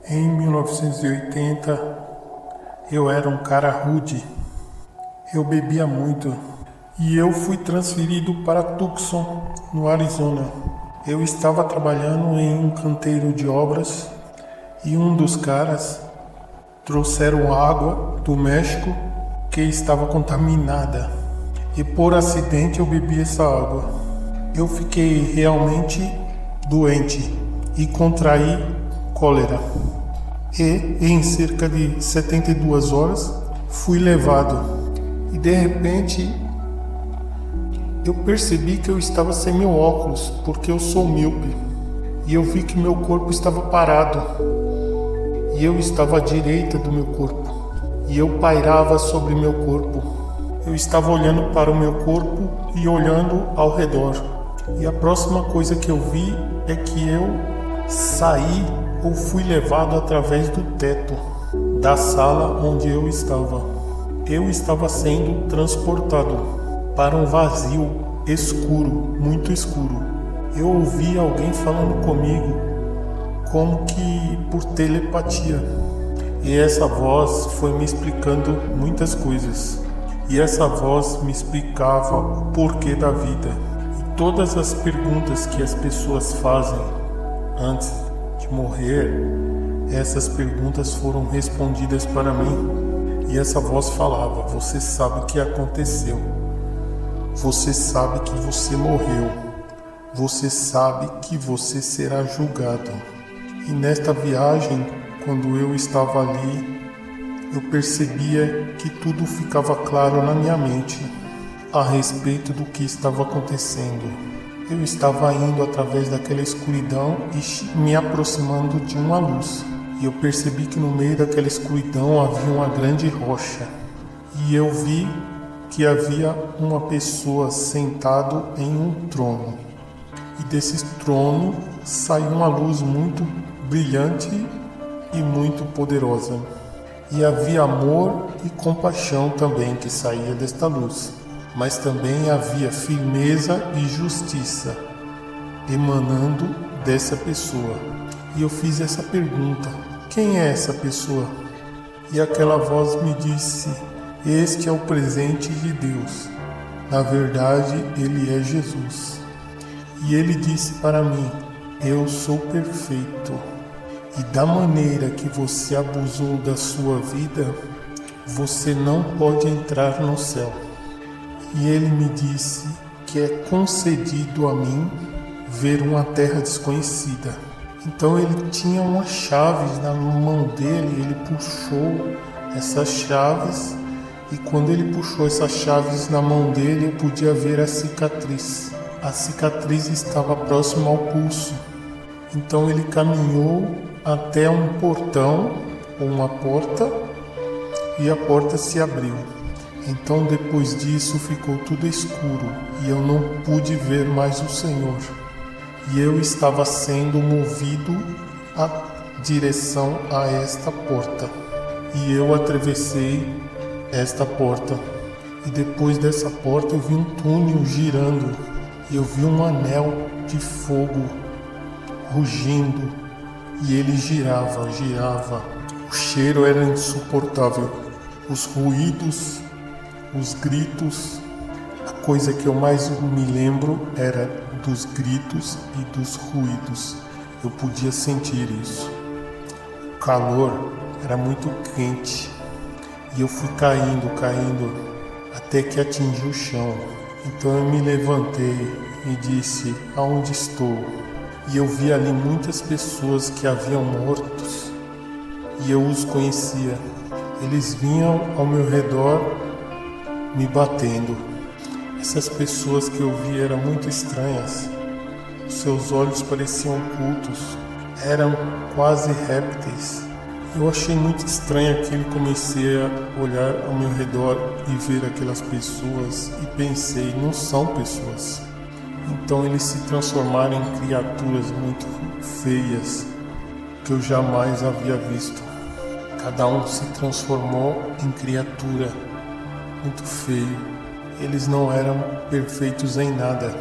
Em 1980, eu era um cara rude. Eu bebia muito e eu fui transferido para Tucson, no Arizona. Eu estava trabalhando em um canteiro de obras e um dos caras trouxeram água do México que estava contaminada. E por acidente eu bebi essa água. Eu fiquei realmente doente e contraí cólera. E em cerca de 72 horas fui levado. E de repente eu percebi que eu estava sem meu óculos, porque eu sou míope. E eu vi que meu corpo estava parado. E eu estava à direita do meu corpo. E eu pairava sobre meu corpo. Eu estava olhando para o meu corpo e olhando ao redor. E a próxima coisa que eu vi é que eu saí ou fui levado através do teto da sala onde eu estava. Eu estava sendo transportado para um vazio escuro, muito escuro. Eu ouvi alguém falando comigo, como que por telepatia. E essa voz foi me explicando muitas coisas. E essa voz me explicava o porquê da vida. E todas as perguntas que as pessoas fazem antes de morrer, essas perguntas foram respondidas para mim. E essa voz falava: você sabe o que aconteceu. Você sabe que você morreu. Você sabe que você será julgado. E nesta viagem, quando eu estava ali, eu percebia que tudo ficava claro na minha mente a respeito do que estava acontecendo. Eu estava indo através daquela escuridão e me aproximando de uma luz. E eu percebi que no meio daquela escuridão havia uma grande rocha. E eu vi que havia uma pessoa sentada em um trono. E desse trono saiu uma luz muito brilhante e muito poderosa. E havia amor e compaixão também que saía desta luz. Mas também havia firmeza e justiça emanando dessa pessoa. E eu fiz essa pergunta: quem é essa pessoa? E aquela voz me disse: este é o presente de Deus. Na verdade, ele é Jesus. E ele disse para mim: eu sou perfeito. E da maneira que você abusou da sua vida, você não pode entrar no céu. E ele me disse que é concedido a mim ver uma terra desconhecida. Então ele tinha umas chaves na mão dele, ele puxou essas chaves, e quando ele puxou essas chaves na mão dele, eu podia ver a cicatriz. A cicatriz estava próxima ao pulso. Então ele caminhou até um portão ou uma porta, e a porta se abriu. Então depois disso ficou tudo escuro e eu não pude ver mais o Senhor. E eu estava sendo movido à direção a esta porta. E eu atravessei esta porta. E depois dessa porta eu vi um túnel girando. E eu vi um anel de fogo rugindo. E ele girava, girava. O cheiro era insuportável. Os ruídos, os gritos. A coisa que eu mais me lembro era dos gritos e dos ruídos. Eu podia sentir isso. O calor era muito quente. E eu fui caindo, até que atingi o chão. Então eu me levantei e disse: aonde estou? E eu vi ali muitas pessoas que haviam mortos. E eu os conhecia. Eles vinham ao meu redor me batendo. Essas pessoas que eu vi eram muito estranhas. Os seus olhos pareciam ocultos. Eram quase répteis. Eu achei muito estranho aquilo, comecei a olhar ao meu redor e ver aquelas pessoas e pensei: não são pessoas. Então eles se transformaram em criaturas muito feias que eu jamais havia visto. Cada um se transformou em criatura muito feio. Eles não eram perfeitos em nada,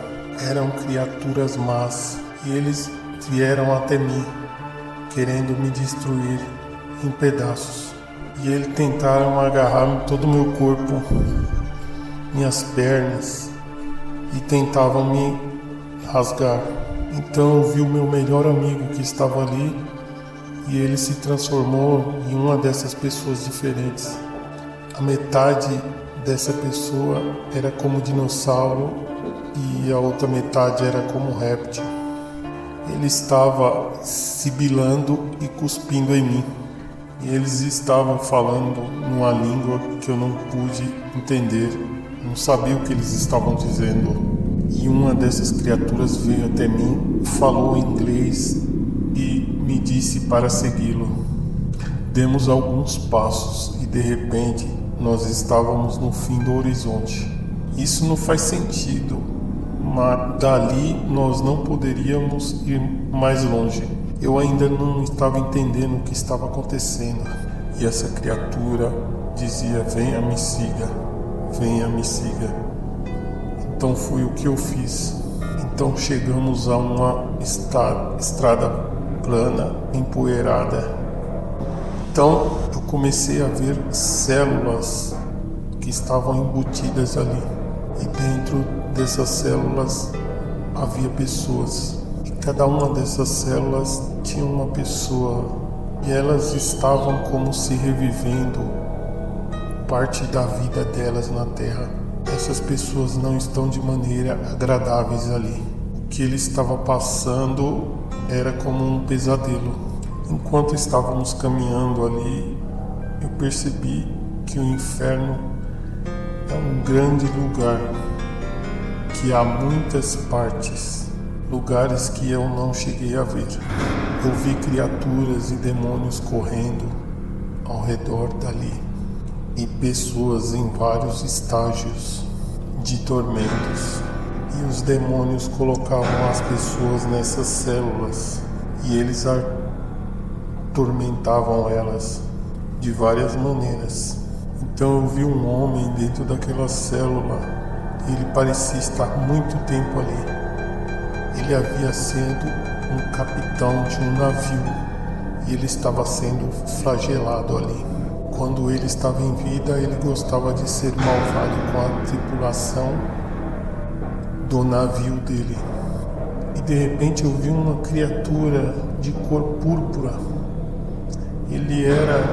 eram criaturas más. E eles vieram até mim querendo me destruir em pedaços. E eles tentaram agarrar todo o meu corpo, minhas pernas, e tentavam me rasgar. Então eu vi o meu melhor amigo que estava ali e ele se transformou em uma dessas pessoas diferentes. A metade dessa pessoa era como dinossauro e a outra metade era como réptil. Ele estava sibilando e cuspindo em mim. E eles estavam falando numa língua que eu não pude entender. Não sabia o que eles estavam dizendo. E uma dessas criaturas veio até mim, falou em inglês e me disse para segui-lo. Demos alguns passos e de repente nós estávamos no fim do horizonte. Isso não faz sentido, mas dali nós não poderíamos ir mais longe. Eu ainda não estava entendendo o que estava acontecendo. E essa criatura dizia: venha, me siga, venha, me siga. Então foi o que eu fiz. Então chegamos a uma estrada plana, empoeirada. Então eu comecei a ver células que estavam embutidas ali. E dentro dessas células havia pessoas. E cada uma dessas células tinha uma pessoa. E elas estavam como se revivendo parte da vida delas na Terra. Essas pessoas não estão de maneira agradáveis ali. O que ele estava passando era como um pesadelo. Enquanto estávamos caminhando ali, eu percebi que o inferno é um grande lugar, que há muitas partes, lugares que eu não cheguei a ver. Eu vi criaturas e demônios correndo ao redor dali. E pessoas em vários estágios de tormentos. E os demônios colocavam as pessoas nessas células e eles atormentavam elas de várias maneiras. Então eu vi um homem dentro daquela célula. Ele parecia estar muito tempo ali. Ele havia sido um capitão de um navio e ele estava sendo flagelado ali. Quando ele estava em vida, ele gostava de ser malvado com a tripulação do navio dele. E de repente eu vi uma criatura de cor púrpura. Ele era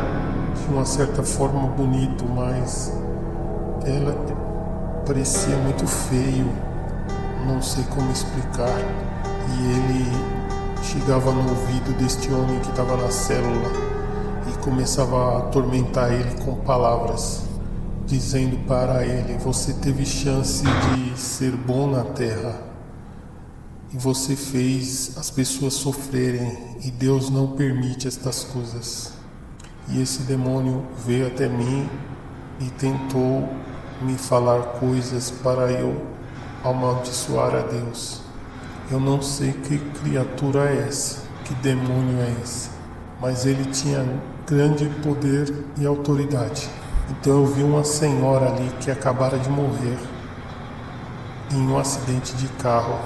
de uma certa forma bonito, mas ela parecia muito feio, não sei como explicar. E ele chegava no ouvido deste homem que estava na célula e começava a atormentar ele com palavras, dizendo para ele: você teve chance de ser bom na terra e você fez as pessoas sofrerem e Deus não permite estas coisas. E esse demônio veio até mim e tentou me falar coisas para eu amaldiçoar a Deus. Eu não sei que criatura é essa, que demônio é esse, mas ele tinha grande poder e autoridade. Então eu vi uma senhora ali que acabara de morrer em um acidente de carro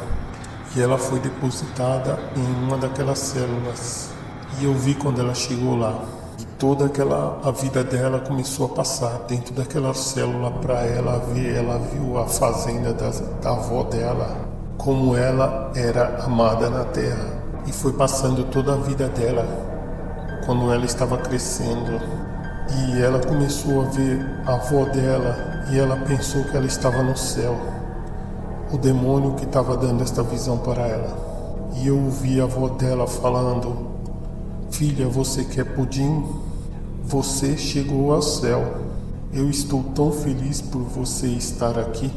e ela foi depositada em uma daquelas células. E eu vi quando ela chegou lá e toda a vida dela começou a passar dentro daquela célula para ela ver. Ela viu a fazenda da avó dela, como ela era amada na terra, e foi passando toda a vida dela quando ela estava crescendo. E ela começou a ver a avó dela e ela pensou que ela estava no céu, o demônio que estava dando esta visão para ela. E eu ouvi a avó dela falando: filha, você quer pudim? Você chegou ao céu. Eu estou tão feliz por você estar aqui.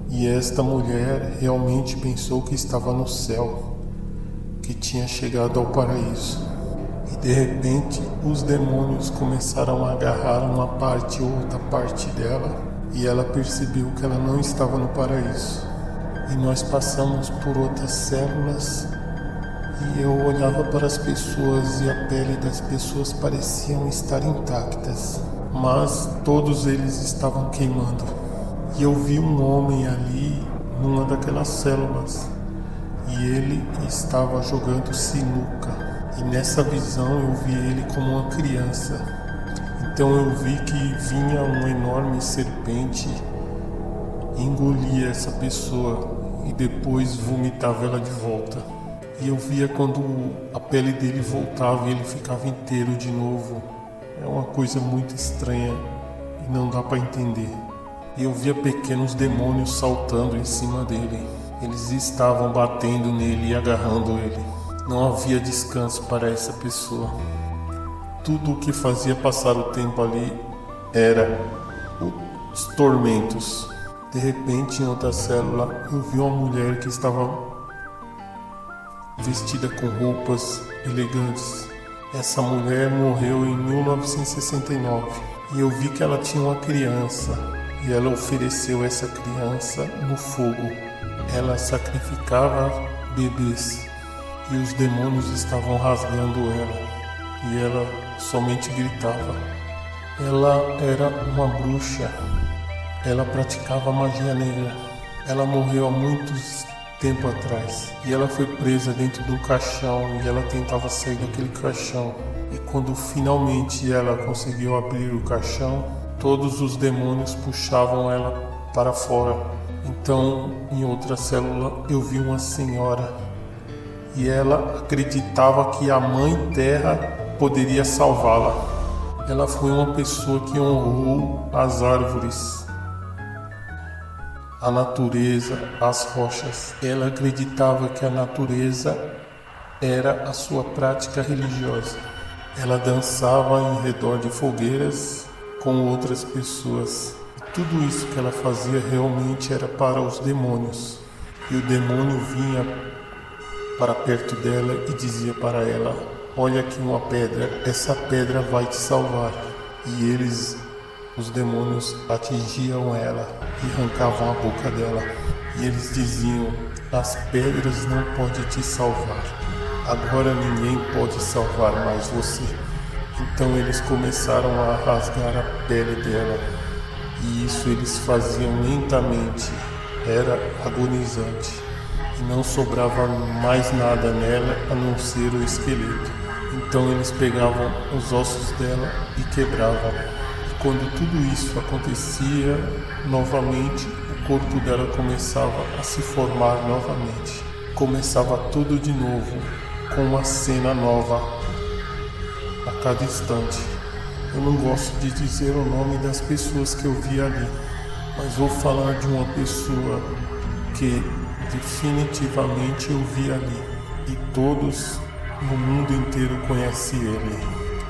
E esta mulher realmente pensou que estava no céu, que tinha chegado ao paraíso. E de repente os demônios começaram a agarrar uma parte ou outra parte dela e ela percebeu que ela não estava no paraíso. E nós passamos por outras células e eu olhava para as pessoas e a pele das pessoas pareciam estar intactas, mas todos eles estavam queimando. E eu vi um homem ali numa daquelas células e ele estava jogando sinuca. E nessa visão eu vi ele como uma criança. Então eu vi que vinha uma enorme serpente, engolia essa pessoa e depois vomitava ela de volta. E eu via quando a pele dele voltava e ele ficava inteiro de novo. É uma coisa muito estranha e não dá para entender. E eu via pequenos demônios saltando em cima dele. Eles estavam batendo nele e agarrando ele. Não havia descanso para essa pessoa. Tudo o que fazia passar o tempo ali era os tormentos. De repente, em outra célula, eu vi uma mulher que estava vestida com roupas elegantes. Essa mulher morreu em 1969 e eu vi que ela tinha uma criança e ela ofereceu essa criança no fogo. Ela sacrificava bebês e os demônios estavam rasgando ela e ela somente gritava. Ela era uma bruxa, ela praticava magia negra. Ela morreu há muito tempo atrás e ela foi presa dentro do caixão e ela tentava sair daquele caixão. E quando finalmente ela conseguiu abrir o caixão, todos os demônios puxavam ela para fora. Então, em outra célula, eu vi uma senhora e ela acreditava que a Mãe Terra poderia salvá-la. Ela foi uma pessoa que honrou as árvores, a natureza, as rochas. Ela acreditava que a natureza era a sua prática religiosa. Ela dançava em redor de fogueiras com outras pessoas. Tudo isso que ela fazia realmente era para os demônios. E o demônio vinha para perto dela e dizia para ela: olha aqui uma pedra, essa pedra vai te salvar. E eles, os demônios, atingiam ela e arrancavam a boca dela. E eles diziam: as pedras não podem te salvar. Agora ninguém pode salvar mais você. Então eles começaram a rasgar a pele dela. E isso eles faziam lentamente. Era agonizante. E não sobrava mais nada nela a não ser o esqueleto. Então eles pegavam os ossos dela e quebravam. E quando tudo isso acontecia novamente, o corpo dela começava a se formar novamente. Começava tudo de novo, com uma cena nova a cada instante. Eu não gosto de dizer o nome das pessoas que eu vi ali, mas vou falar de uma pessoa que definitivamente eu vi ali e todos no mundo inteiro conhecem ele.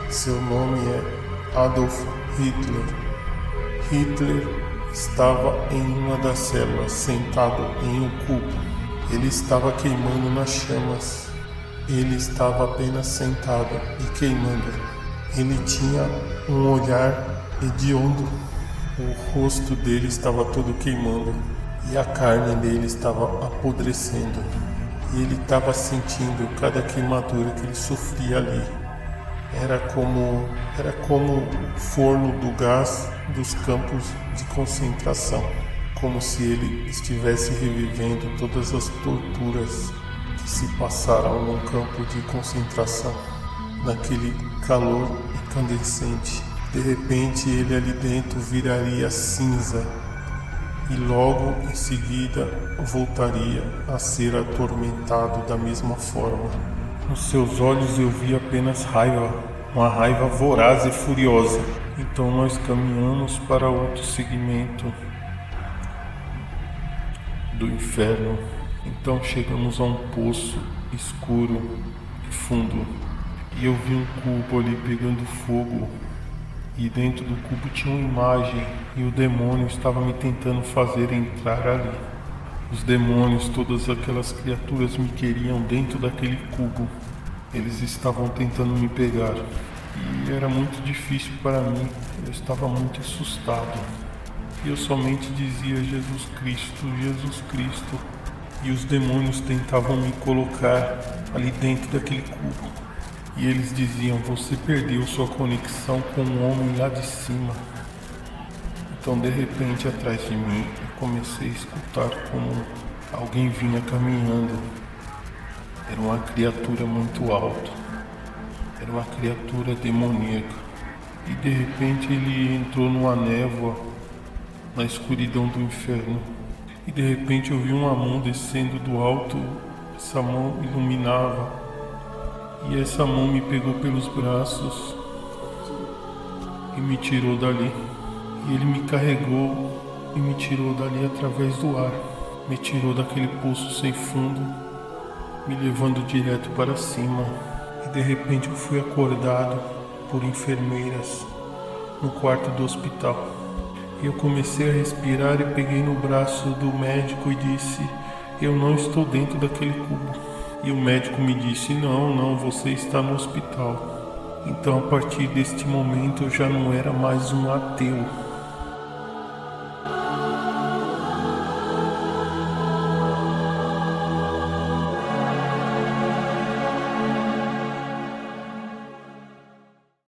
Seu nome é Adolf Hitler. Hitler estava em uma das células, sentado em um cubo. Ele estava queimando nas chamas. Ele estava apenas sentado e queimando. Ele tinha um olhar hediondo. O rosto dele estava todo queimando e a carne dele estava apodrecendo. E ele estava sentindo cada queimadura que ele sofria ali. Era como o forno do gás dos campos de concentração, como se ele estivesse revivendo todas as torturas que se passaram num campo de concentração, naquele calor incandescente. De repente ele ali dentro viraria cinza e logo em seguida voltaria a ser atormentado da mesma forma. Nos seus olhos eu vi apenas raiva, uma raiva voraz e furiosa. Então nós caminhamos para outro segmento do inferno. Então chegamos a um poço escuro e fundo. E eu vi um cubo ali pegando fogo. E dentro do cubo tinha uma imagem. E o demônio estava me tentando fazer entrar ali. Os demônios, todas aquelas criaturas me queriam dentro daquele cubo. Eles estavam tentando me pegar. E era muito difícil para mim. Eu estava muito assustado. E eu somente dizia: Jesus Cristo, Jesus Cristo. E os demônios tentavam me colocar ali dentro daquele cubo. E eles diziam: você perdeu sua conexão com o homem lá de cima. Então de repente atrás de mim eu comecei a escutar como alguém vinha caminhando. Era uma criatura muito alta. uma criatura demoníaca. E de repente ele entrou numa névoa, na escuridão do inferno. E de repente eu vi uma mão descendo do alto, essa mão iluminava. E essa mão me pegou pelos braços e me tirou dali. E ele me carregou e me tirou dali através do ar. Me tirou daquele poço sem fundo, me levando direto para cima. E de repente eu fui acordado por enfermeiras no quarto do hospital. E eu comecei a respirar e peguei no braço do médico e disse: eu não estou dentro daquele cubo. E o médico me disse: não, você está no hospital. Então a partir deste momento eu já não era mais um ateu.